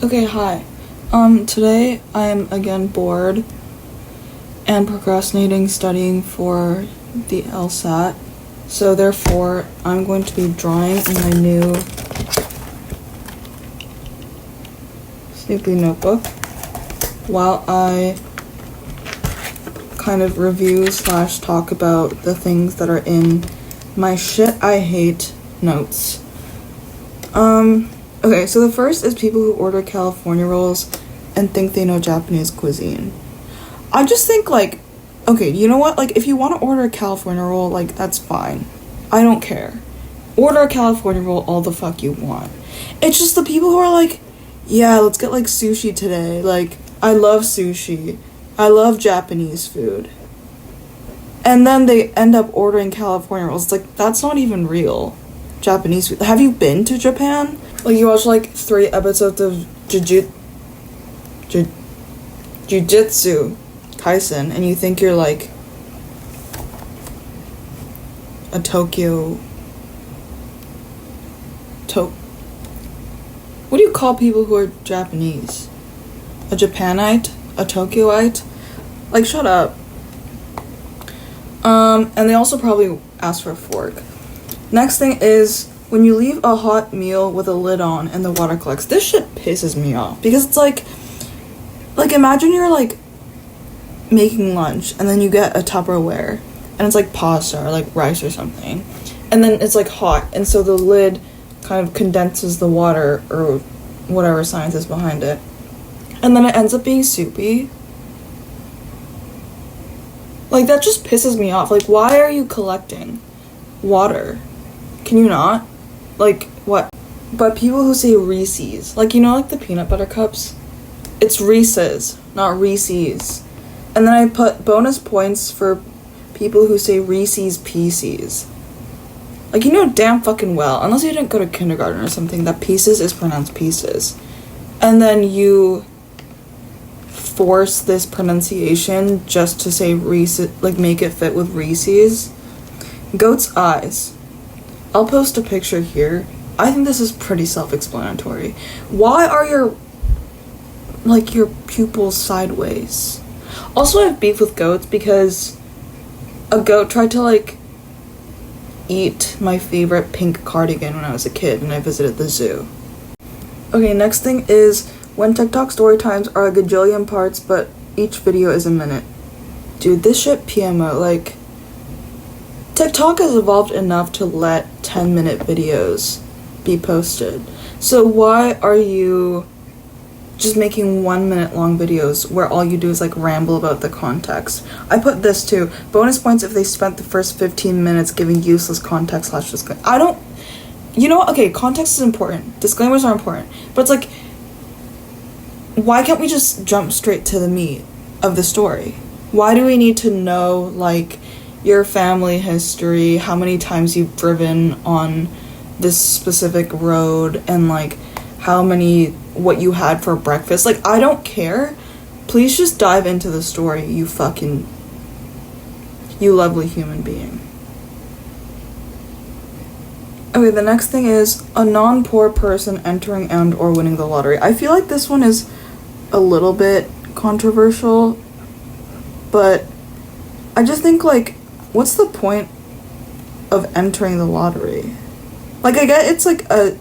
Okay, hi. Today I am again bored and procrastinating studying for the LSAT. So therefore, I'm going to be drawing in my new Snoopy notebook while I kind of review / talk about the things that are in my shit I hate notes. Okay, so the first is people who order California rolls and think they know Japanese cuisine. I just think, okay, you know what? If you want to order a California roll, that's fine. I don't care. Order a California roll all the fuck you want. It's just the people who are yeah, let's get, sushi today. I love sushi. I love Japanese food. And then they end up ordering California rolls. It's that's not even real Japanese food. Have you been to Japan? You watch 3 episodes of Jujutsu Kaisen and you think you're a Tokyo what do you call people who are Japanese? A Japanite? A Tokyoite? Shut up. And they also probably ask for a fork. Next thing is when you leave a hot meal with a lid on and the water collects. This shit pisses me off because it's imagine you're making lunch and then you get a Tupperware and it's pasta or rice or something, and then it's hot, and so the lid kind of condenses the water or whatever science is behind it, and then it ends up being soupy. That just pisses me off. Why are you collecting water? Can you not? What? But people who say Reese's, the peanut butter cups, it's Reese's, not Reese's. And then I put bonus points for people who say Reese's Pieces. Damn fucking well, unless you didn't go to kindergarten or something, that pieces is pronounced pieces. And then you force this pronunciation just to say Reese's, make it fit with Reese's. Goat's eyes. I'll post a picture here. I think this is pretty self-explanatory. Why are your pupils sideways? Also, I have beef with goats because a goat tried to eat my favorite pink cardigan when I was a kid and I visited the zoo. Okay, next thing is when TikTok story times are a gajillion parts but each video is a minute. Dude, this shit PMO, TikTok has evolved enough to let 10-minute videos be posted. So why are you just making 1 minute long videos where all you do is ramble about the context? I put this too. Bonus points if they spent the first 15 minutes giving useless context / disclaimer. I don't, you know what? Okay, context is important. Disclaimers are important. But it's why can't we just jump straight to the meat of the story? Why do we need to know your family history, how many times you've driven on this specific road, and what you had for breakfast? I don't care. Please just dive into the story, you lovely human being. Okay, the next thing is a non-poor person entering and or winning the lottery. I feel this one is a little bit controversial, but I just think what's the point of entering the lottery? I get it's a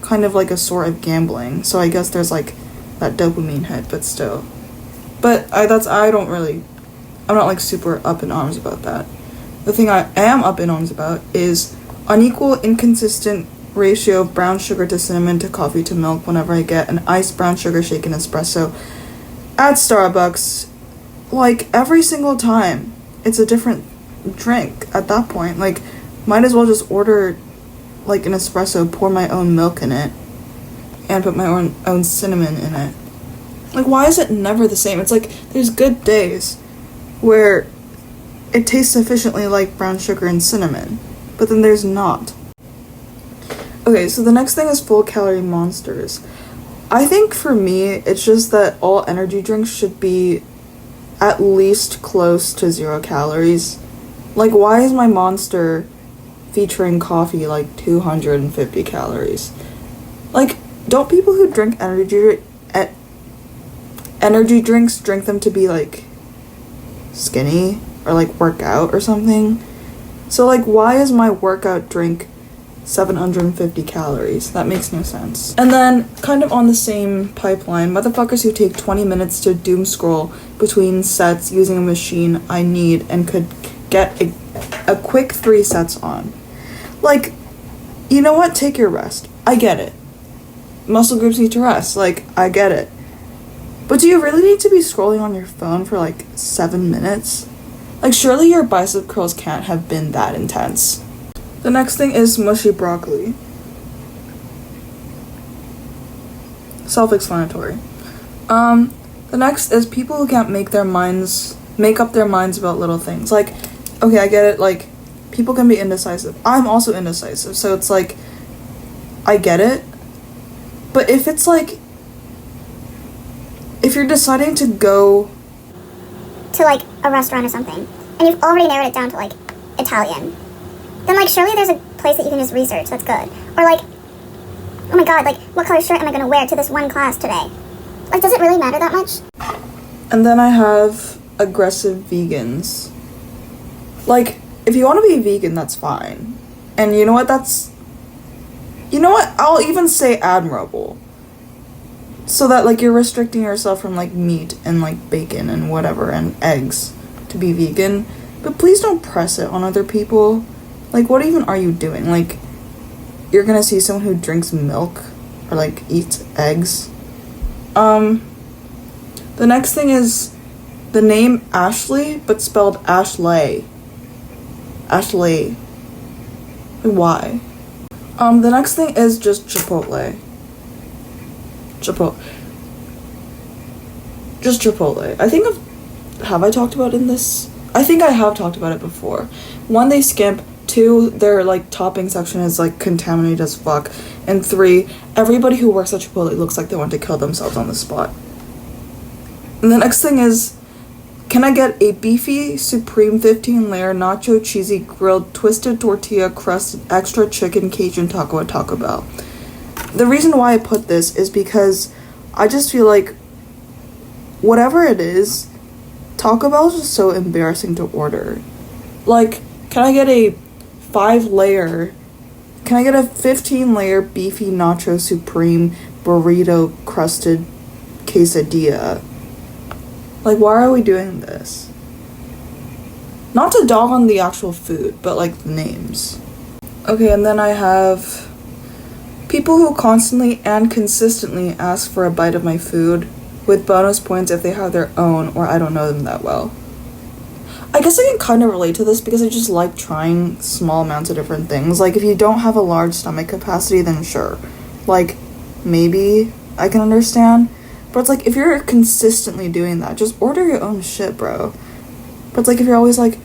kind of a sort of gambling, so I guess there's that dopamine hit, but still. But I'm not super up in arms about that. The thing I am up in arms about is unequal, inconsistent ratio of brown sugar to cinnamon to coffee to milk whenever I get an iced brown sugar shaken espresso at Starbucks. Every single time, it's a different drink at that point. Might as well just order an espresso, pour my own milk in it, and put my own cinnamon in it. Why is it never the same? It's there's good days where it tastes sufficiently like brown sugar and cinnamon, but then there's not. Okay, so the next thing is full calorie monsters. I think for me, it's just that all energy drinks should be at least close to 0 calories. Why is my Monster featuring coffee 250 calories? Don't people who drink energy drinks, drink them to be like skinny or like work out or something. So like, why is my workout drink 750 calories? That makes no sense. And then kind of on the same pipeline, motherfuckers who take 20 minutes to doom scroll between sets using a machine I need and could get a quick 3 sets on. Like, you know what? Take your rest. I get it. Muscle groups need to rest. Like, I get it. But do you really need to be scrolling on your phone for like 7 minutes? Like, surely your bicep curls can't have been that intense. The next thing is mushy broccoli. Self-explanatory. The next is people who can't make up their minds about little things. Like, okay, I get it, like, people can be indecisive. I'm also indecisive, so it's like, I get it. But if it's like, if you're deciding to go to like a restaurant or something, and you've already narrowed it down to like Italian, then like surely there's a place that you can just research that's good. Or like, oh my god, like what color shirt am I going to wear to this one class today? Like, does it really matter that much? And then I have aggressive vegans. Like, if you want to be vegan, that's fine. And you know what, I'll even say admirable. So that like you're restricting yourself from like meat and like bacon and whatever and eggs to be vegan. But please don't press it on other people. Like, what even are you doing? Like, you're gonna see someone who drinks milk or like eats eggs. The next thing is the name Ashley, but spelled Ashley. Ashley. Why? The next thing is just Chipotle. Just Chipotle. I think have I talked about it in this? I think I have talked about it before. 1, they skimp. 2, their like topping section is like contaminated as fuck. And 3, everybody who works at Chipotle looks like they want to kill themselves on the spot. And the next thing is, can I get a beefy supreme 15-layer nacho cheesy grilled twisted tortilla crusted extra chicken Cajun taco at Taco Bell? The reason why I put this is because I just feel like whatever it is, Taco Bell is just so embarrassing to order. Like, can I get a 15-layer beefy nacho supreme burrito crusted quesadilla? Like, why are we doing this? Not to dog on the actual food, but like the names. Okay, and then I have people who constantly and consistently ask for a bite of my food, with bonus points if they have their own or I don't know them that well. I guess I can kind of relate to this because I just like trying small amounts of different things. Like, if you don't have a large stomach capacity, then sure. Like, maybe I can understand. But it's like, if you're consistently doing that, just order your own shit, bro. But it's like, if you're always like...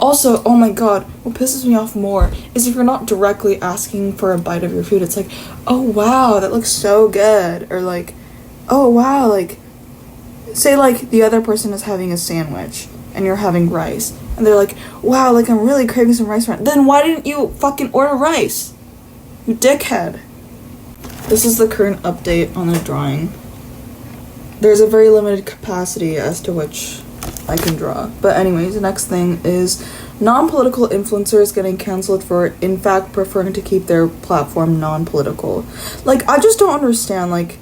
Also, oh my god, what pisses me off more is if you're not directly asking for a bite of your food, it's like, oh wow, that looks so good. Or like, oh wow, like, say like the other person is having a sandwich and you're having rice, and they're like, wow, like I'm really craving some rice right now. Then why didn't you fucking order rice? You dickhead. This is the current update on the drawing. There's a very limited capacity as to which I can draw. But anyways, the next thing is non-political influencers getting cancelled for, in fact, preferring to keep their platform non-political. Like, I just don't understand, like,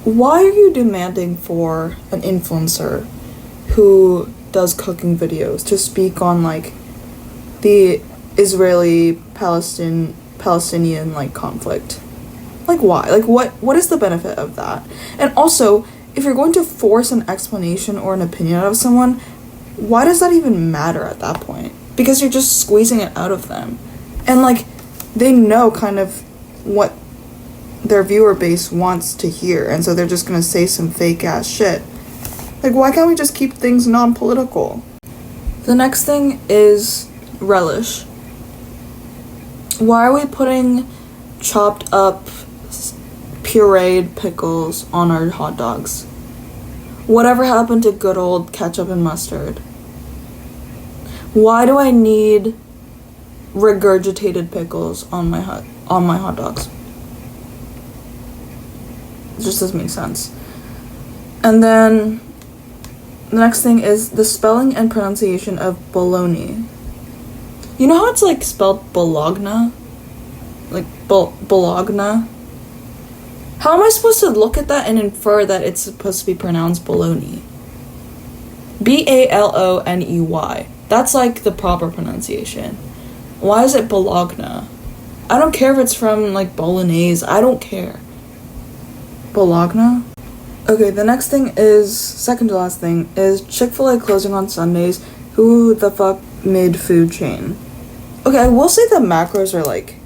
why are you demanding for an influencer who does cooking videos to speak on, like, the Israeli-Palestinian, like, conflict? Like, why? Like, what is the benefit of that? And also, if you're going to force an explanation or an opinion out of someone, why does that even matter at that point? Because you're just squeezing it out of them. And, like, they know kind of what their viewer base wants to hear, and so they're just gonna say some fake-ass shit. Like, why can't we just keep things non-political? The next thing is relish. Why are we putting chopped up pureed pickles on our hot dogs? Whatever happened to good old ketchup and mustard? Why do I need regurgitated pickles on my hot dogs? It just doesn't make sense. And then the next thing is the spelling and pronunciation of bologna. You know how it's like spelled Bologna? Like Bologna? How am I supposed to look at that and infer that it's supposed to be pronounced bologna? Baloney. That's like the proper pronunciation. Why is it Bologna? I don't care if it's from like Bolognese. I don't care. Bologna? Okay, the next thing is, second to last thing, is Chick-fil-A closing on Sundays. Who the fuck made food chain? Okay, I will say the macros are like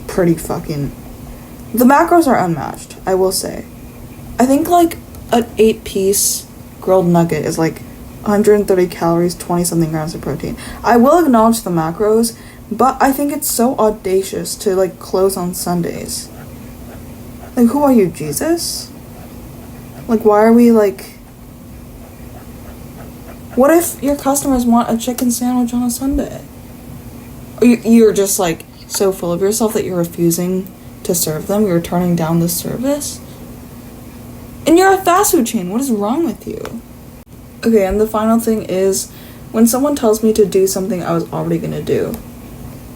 pretty fucking... The macros are unmatched, I will say. I think like an 8-piece grilled nugget is like 130 calories, 20 something grams of protein. I will acknowledge the macros, but I think it's so audacious to like close on Sundays. Like, who are you, Jesus? Like, why are we like... What if your customers want a chicken sandwich on a Sunday? Or you're just like so full of yourself that you're refusing to serve them? You're turning down the service? And you're a fast food chain. What is wrong with you? Okay, and the final thing is, when someone tells me to do something I was already gonna do.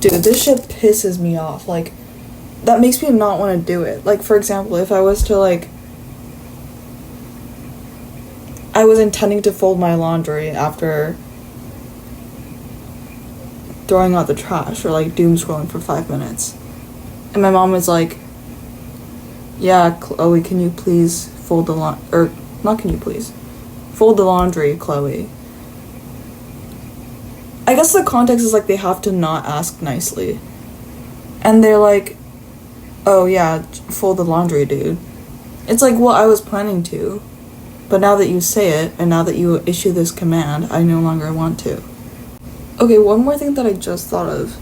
Dude, this shit pisses me off. Like, that makes me not want to do it. Like, for example, if I was to, like... I was intending to fold my laundry after throwing out the trash or, like, doom scrolling for 5 minutes. And my mom was like, yeah, Chloe, can you please fold the laundry? Or, not can you please. Fold the laundry, Chloe. I guess the context is, like, they have to not ask nicely. And they're like, oh, yeah, fold the laundry, dude. It's like, well, I was planning to. But now that you say it, and now that you issue this command, I no longer want to. Okay, one more thing that I just thought of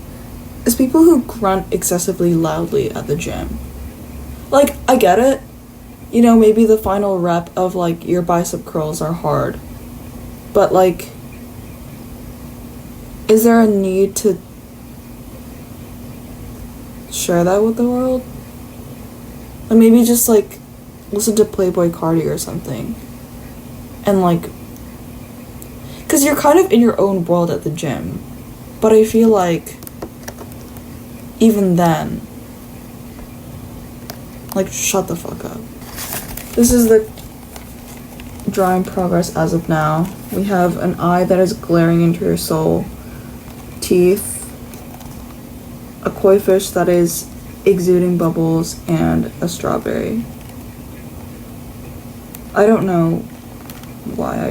is people who grunt excessively loudly at the gym. Like, I get it. You know, maybe the final rep of, like, your bicep curls are hard. But, like, is there a need to share that with the world? And maybe just, like, listen to Playboy Cardi or something. And, like... Because you're kind of in your own world at the gym. But I feel like... Even then... Like, shut the fuck up. This is the drawing progress as of now. We have an eye that is glaring into your soul. Teeth. A koi fish that is exuding bubbles, and a strawberry. I don't know why I drew